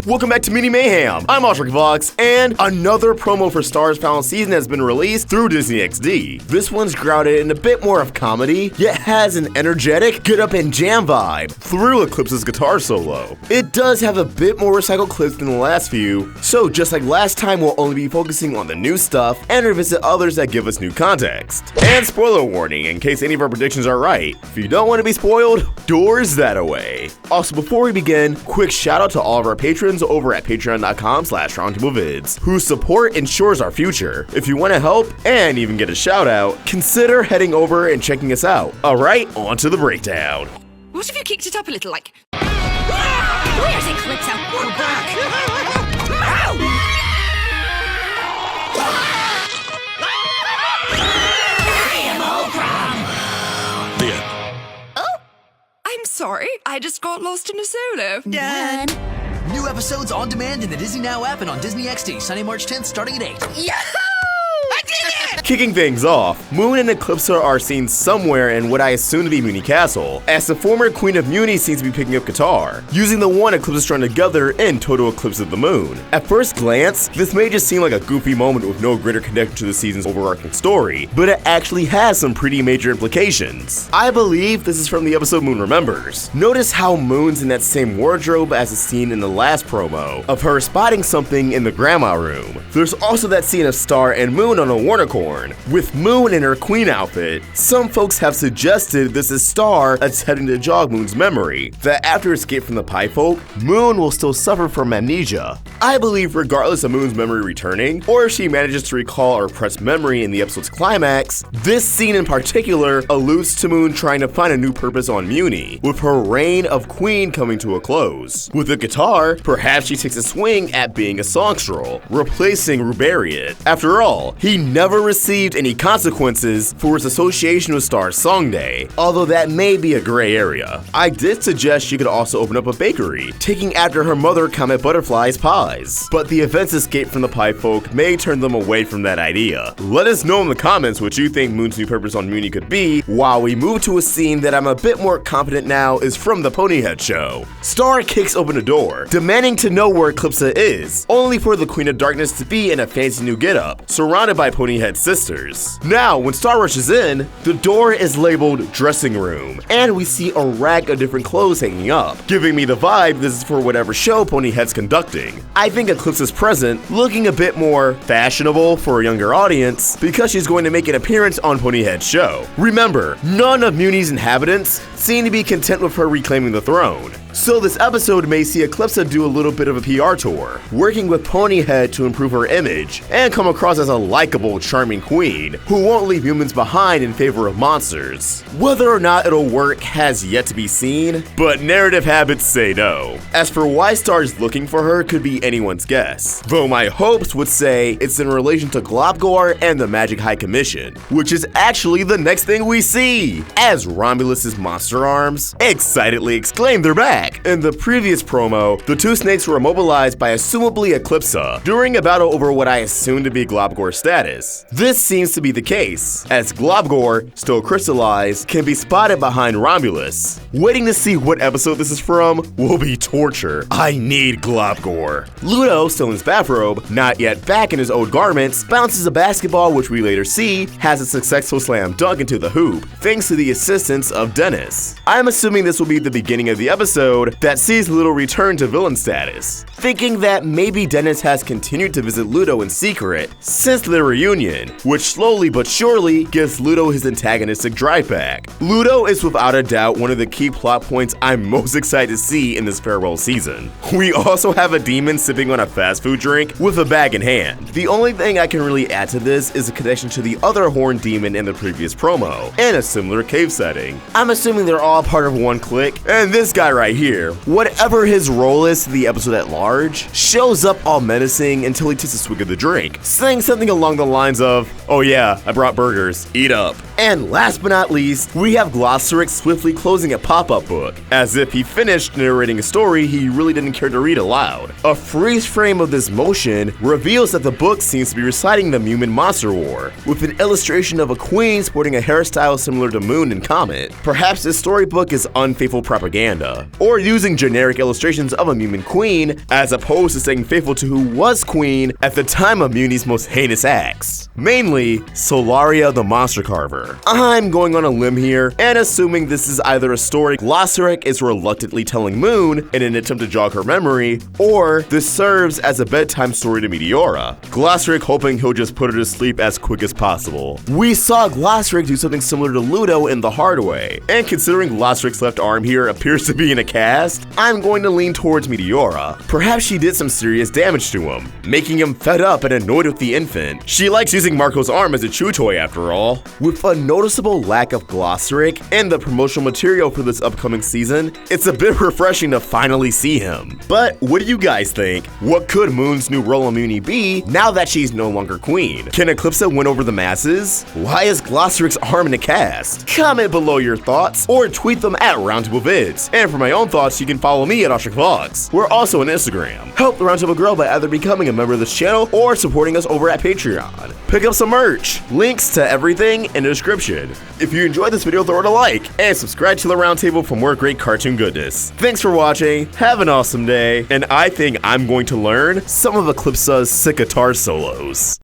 welcome back to Mini Mayhem. I'm Vox, and another promo for Star's final season has been released through Disney XD. This one's grounded in a bit more of comedy, yet has an energetic, get up and jam vibe through Eclipse's guitar solo. It does have a bit more recycled clips than the last few, so just like last time, we'll only be focusing on the new stuff and revisit others that give us new context. And spoiler warning, in case any of our predictions are right, if you don't want to be spoiled, doors that away. Also, before we begin, quick shout out to all of our patrons over at patreon.com/roundtablevids, whose support ensures our future. If you want to help and even get a shout out, consider heading over and checking us out. Alright, on to the breakdown. What if you kicked it up a little, like... Where's Eclipse? We're back! The end. Oh, I'm sorry. I just got lost in a solo. Done. New episodes on demand in the Disney Now app and on Disney XD, Sunday, March 10th, starting at 8. Yahoo! I did it! Kicking things off, Moon and Eclipse are seen somewhere in what I assume to be Mewni Castle, as the former Queen of Mewni seems to be picking up guitar, using the one Eclipse strung together in Total Eclipse of the Moon. At first glance, this may just seem like a goofy moment with no greater connection to the season's overarching story, but it actually has some pretty major implications. I believe this is from the episode Moon Remembers. Notice how Moon's in that same wardrobe as the scene in the last promo, of her spotting something in the grandma room. There's also that scene of Star and Moon on a Warnicorn, with Moon in her queen outfit. Some folks have suggested this is Star attempting to jog Moon's memory, that after escape from the Pie Folk, Moon will still suffer from amnesia. I believe regardless of Moon's memory returning, or if she manages to recall or repressed memory in the episode's climax, this scene in particular alludes to Moon trying to find a new purpose on Mewni, with her reign of queen coming to a close. With the guitar, perhaps she takes a swing at being a songstrel, replacing Rubariot. After all, he never received any consequences for his association with Star's Song Day, although that may be a gray area. I did suggest she could also open up a bakery, taking after her mother Comet Butterfly's pies, but the events escaped from the Pie Folk may turn them away from that idea. Let us know in the comments what you think Moon's new purpose on Mewni could be, while we move to a scene that I'm a bit more confident now is from the Ponyhead show. Star kicks open a door, demanding to know where Eclipse is, only for the Queen of Darkness to be in a fancy new getup, surrounded by Ponyhead's sisters. Now, when Star rushes in, the door is labeled dressing room, and we see a rack of different clothes hanging up, giving me the vibe this is for whatever show Ponyhead's conducting. I think Eclipse is present, looking a bit more fashionable for a younger audience, because she's going to make an appearance on Ponyhead's show. Remember, none of Mewni's inhabitants seem to be content with her reclaiming the throne. So this episode may see Eclipse do a little bit of a PR tour, working with Ponyhead to improve her image, and come across as a likable, charming queen, who won't leave humans behind in favor of monsters. Whether or not it'll work has yet to be seen, but narrative habits say no. As for why Star's looking for her could be anyone's guess, though my hopes would say it's in relation to Globgor and the Magic High Commission, which is actually the next thing we see, as Romulus's monster arms excitedly exclaim they're back. In the previous promo, the two snakes were immobilized by assumably Eclipse during a battle over what I assume to be Globgor's status. This seems to be the case, as Globgor, still crystallized, can be spotted behind Romulus. Waiting to see what episode this is from will be torture. I need Globgor. Ludo, still in his bathrobe, not yet back in his old garments, bounces a basketball which we later see has a successful slam dunk into the hoop, thanks to the assistance of Dennis. I'm assuming this will be the beginning of the episode that sees Ludo return to villain status, thinking that maybe Dennis has continued to visit Ludo in secret since their reunion, which slowly but surely gives Ludo his antagonistic drive back. Ludo is without a doubt one of the key plot points I'm most excited to see in this farewell season. We also have a demon sipping on a fast food drink with a bag in hand. The only thing I can really add to this is a connection to the other horned demon in the previous promo, in a similar cave setting. I'm assuming they're all part of one clique, and this guy right here, whatever his role is to the episode at large, shows up all menacing until he takes a swig of the drink, saying something along the lines of, "Oh yeah, I brought burgers, eat up." And last but not least, we have Glossaryck swiftly closing a pop-up book, as if he finished narrating a story he really didn't care to read aloud. A freeze frame of this motion reveals that the book seems to be reciting the Mewman Monster War, with an illustration of a queen sporting a hairstyle similar to Moon and Comet. Perhaps this storybook is unfaithful propaganda, or using generic illustrations of a Mewman queen, as opposed to staying faithful to who was queen at the time of Mewni's most heinous acts. Mainly, Solaria the Monster Carver. I'm going on a limb here, and assuming this is either a story Glossaryck is reluctantly telling Moon in an attempt to jog her memory, or this serves as a bedtime story to Meteora. Glossaryck hoping he'll just put her to sleep as quick as possible. We saw Glossaryck do something similar to Ludo in The Hard Way, and considering Glossaryck's left arm here appears to be in a cast, I'm going to lean towards Meteora. Perhaps she did some serious damage to him, making him fed up and annoyed with the infant. She likes using Marco's arm as a chew toy after all. With a noticeable lack of Glossaryck in the promotional material for this upcoming season, it's a bit refreshing to finally see him. But what do you guys think? What could Moon's new role in Mewni be now that she's no longer queen? Can Eclipsa win over the masses? Why is Glossaryck's arm in a cast? Comment below your thoughts or tweet them at Roundtable Vids. And for my own thoughts, you can follow me at OstricVlogs. We're also on Instagram. Help the Roundtable grow by either becoming a member of this channel or supporting us over at Patreon. Pick up some merch. Links to everything in the description. If you enjoyed this video, throw it a like and subscribe to the Roundtable for more great cartoon goodness. Thanks for watching, have an awesome day, and I think I'm going to learn some of Eclipsa's sick guitar solos.